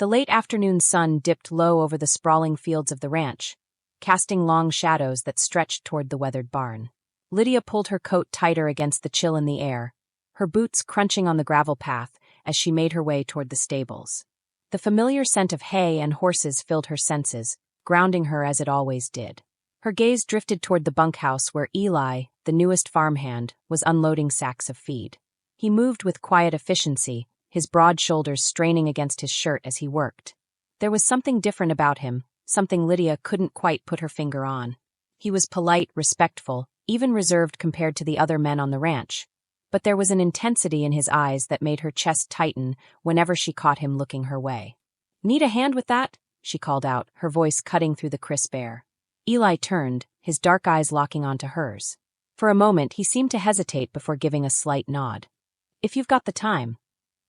The late afternoon sun dipped low over the sprawling fields of the ranch, casting long shadows that stretched toward the weathered barn. Lydia pulled her coat tighter against the chill in the air, her boots crunching on the gravel path as she made her way toward the stables. The familiar scent of hay and horses filled her senses, grounding her as it always did. Her gaze drifted toward the bunkhouse where Eli, the newest farmhand, was unloading sacks of feed. He moved with quiet efficiency, his broad shoulders straining against his shirt as he worked. There was something different about him, something Lydia couldn't quite put her finger on. He was polite, respectful, even reserved compared to the other men on the ranch. But there was an intensity in his eyes that made her chest tighten whenever she caught him looking her way. "Need a hand with that?" she called out, her voice cutting through the crisp air. Eli turned, his dark eyes locking onto hers. For a moment he seemed to hesitate before giving a slight nod. "If you've got the time."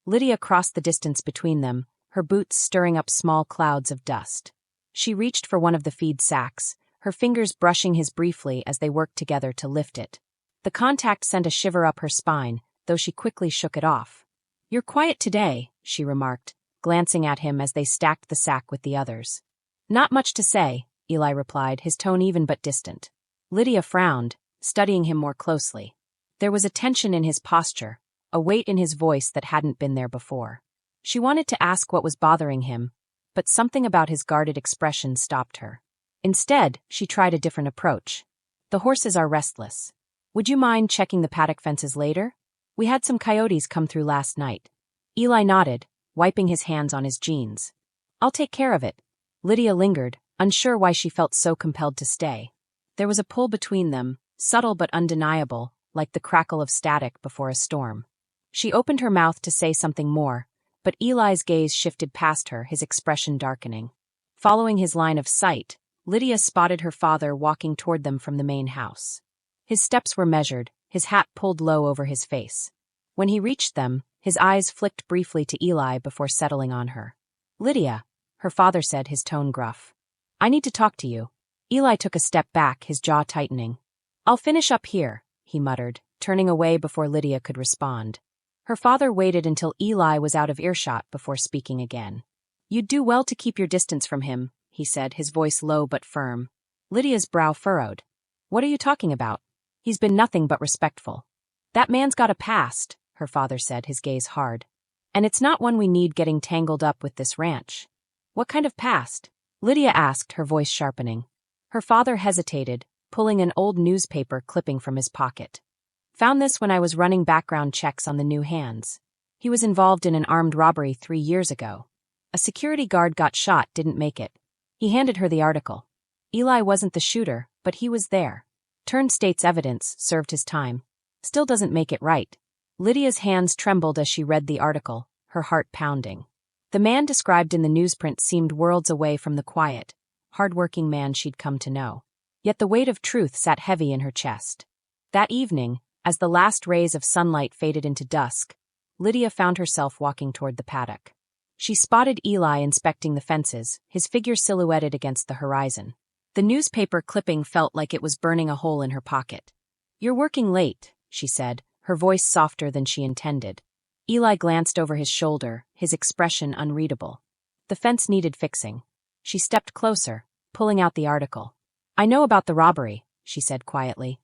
Lydia crossed the distance between them, her boots stirring up small clouds of dust. She reached for one of the feed sacks, her fingers brushing his briefly as they worked together to lift it. The contact sent a shiver up her spine, though she quickly shook it off. "You're quiet today," she remarked, glancing at him as they stacked the sack with the others. "Not much to say," Eli replied, his tone even but distant. Lydia frowned, studying him more closely. There was a tension in his posture, a weight in his voice that hadn't been there before. She wanted to ask what was bothering him, but something about his guarded expression stopped her. Instead, she tried a different approach. "The horses are restless. Would you mind checking the paddock fences later? We had some coyotes come through last night." Eli nodded, wiping his hands on his jeans. "I'll take care of it." Lydia lingered, unsure why she felt so compelled to stay. There was a pull between them, subtle but undeniable, like the crackle of static before a storm. She opened her mouth to say something more, but Eli's gaze shifted past her, his expression darkening. Following his line of sight, Lydia spotted her father walking toward them from the main house. His steps were measured, his hat pulled low over his face. When he reached them, his eyes flicked briefly to Eli before settling on her. "Lydia," her father said, his tone gruff. "I need to talk to you." Eli took a step back, his jaw tightening. "I'll finish up here," he muttered, turning away before Lydia could respond. Her father waited until Eli was out of earshot before speaking again. "You'd do well to keep your distance from him," he said, his voice low but firm. Lydia's brow furrowed. "What are you talking about? He's been nothing but respectful." "That man's got a past," her father said, his gaze hard. "And it's not one we need getting tangled up with this ranch." "What kind of past?" Lydia asked, her voice sharpening. Her father hesitated, pulling an old newspaper clipping from his pocket. "Found this when I was running background checks on the new hands. He was involved in an armed robbery 3 years ago. A security guard got shot, didn't make it." He handed her the article. "Eli wasn't the shooter, but he was there. Turned state's evidence, served his time. Still doesn't make it right." Lydia's hands trembled as she read the article, her heart pounding. The man described in the newsprint seemed worlds away from the quiet, hard-working man she'd come to know. Yet the weight of truth sat heavy in her chest. That evening, as the last rays of sunlight faded into dusk, Lydia found herself walking toward the paddock. She spotted Eli inspecting the fences, his figure silhouetted against the horizon. The newspaper clipping felt like it was burning a hole in her pocket. "You're working late," she said, her voice softer than she intended. Eli glanced over his shoulder, his expression unreadable. The fence needed fixing. She stepped closer, pulling out the article. "I know about the robbery," she said quietly.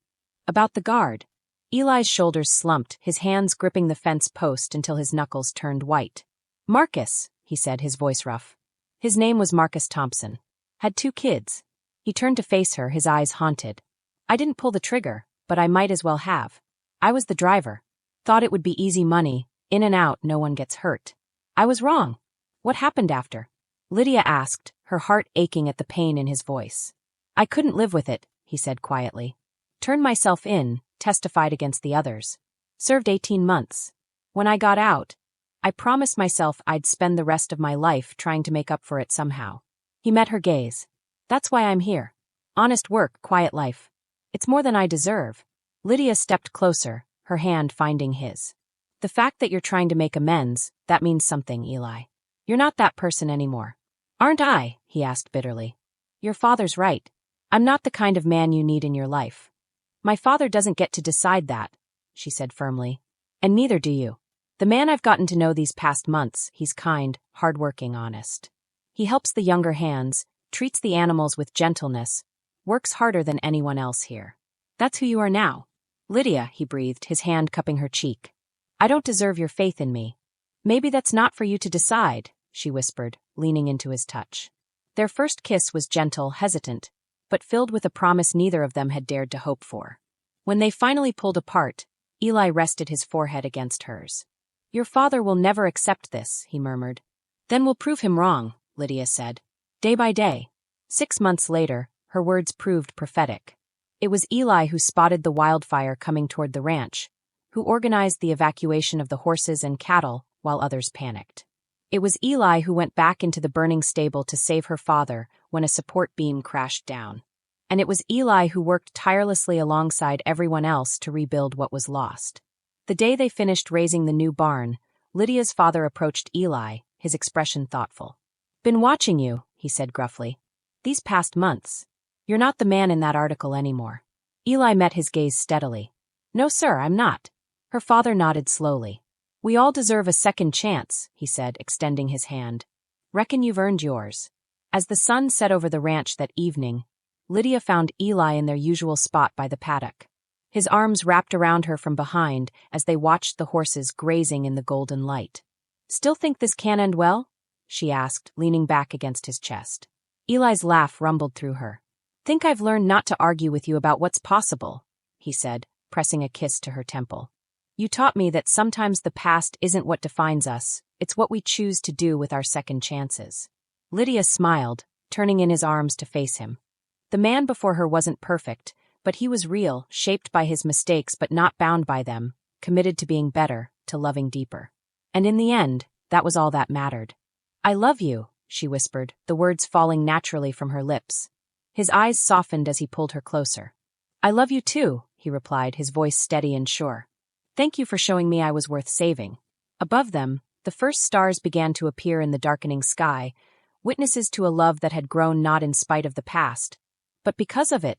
"About the guard." Eli's shoulders slumped, his hands gripping the fence post until his knuckles turned white. "Marcus," he said, his voice rough. His name was Marcus Thompson. Had 2 kids. He turned to face her, his eyes haunted. "I didn't pull the trigger, but I might as well have. I was the driver. Thought it would be easy money, in and out, no one gets hurt. I was wrong. What happened after?" Lydia asked, her heart aching at the pain in his voice. "I couldn't live with it," he said quietly. "Turned myself in, testified against the others. Served 18 months. When I got out, I promised myself I'd spend the rest of my life trying to make up for it somehow." He met her gaze. "That's why I'm here. Honest work, quiet life. It's more than I deserve." Lydia stepped closer, her hand finding his. "The fact that you're trying to make amends, that means something, Eli. You're not that person anymore." "Aren't I?" he asked bitterly. "Your father's right. I'm not the kind of man you need in your life." "My father doesn't get to decide that," she said firmly. "And neither do you." The man I've gotten to know these past months, he's kind, hardworking, honest. He helps the younger hands, treats the animals with gentleness, works harder than anyone else here. That's who you are now. Lydia, he breathed, his hand cupping her cheek. I don't deserve your faith in me. Maybe that's not for you to decide, she whispered, leaning into his touch. Their first kiss was gentle, hesitant, but filled with a promise neither of them had dared to hope for. When they finally pulled apart, Eli rested his forehead against hers. Your father will never accept this, he murmured. Then we'll prove him wrong, Lydia said. Day by day. 6 months later, her words proved prophetic. It was Eli who spotted the wildfire coming toward the ranch, who organized the evacuation of the horses and cattle while others panicked. It was Eli who went back into the burning stable to save her father when a support beam crashed down. And it was Eli who worked tirelessly alongside everyone else to rebuild what was lost. The day they finished raising the new barn, Lydia's father approached Eli, his expression thoughtful. Been watching you, he said gruffly. These past months. You're not the man in that article anymore. Eli met his gaze steadily. No, sir, I'm not. Her father nodded slowly. We all deserve a second chance, he said, extending his hand. Reckon you've earned yours. As the sun set over the ranch that evening, Lydia found Eli in their usual spot by the paddock. His arms wrapped around her from behind as they watched the horses grazing in the golden light. Still think this can end well? She asked, leaning back against his chest. Eli's laugh rumbled through her. Think I've learned not to argue with you about what's possible, he said, pressing a kiss to her temple. You taught me that sometimes the past isn't what defines us, it's what we choose to do with our second chances. Lydia smiled, turning in his arms to face him. The man before her wasn't perfect, but he was real, shaped by his mistakes but not bound by them, committed to being better, to loving deeper. And in the end, that was all that mattered. I love you, she whispered, the words falling naturally from her lips. His eyes softened as he pulled her closer. I love you too, he replied, his voice steady and sure. Thank you for showing me I was worth saving. Above them, the first stars began to appear in the darkening sky, witnesses to a love that had grown not in spite of the past, but because of it,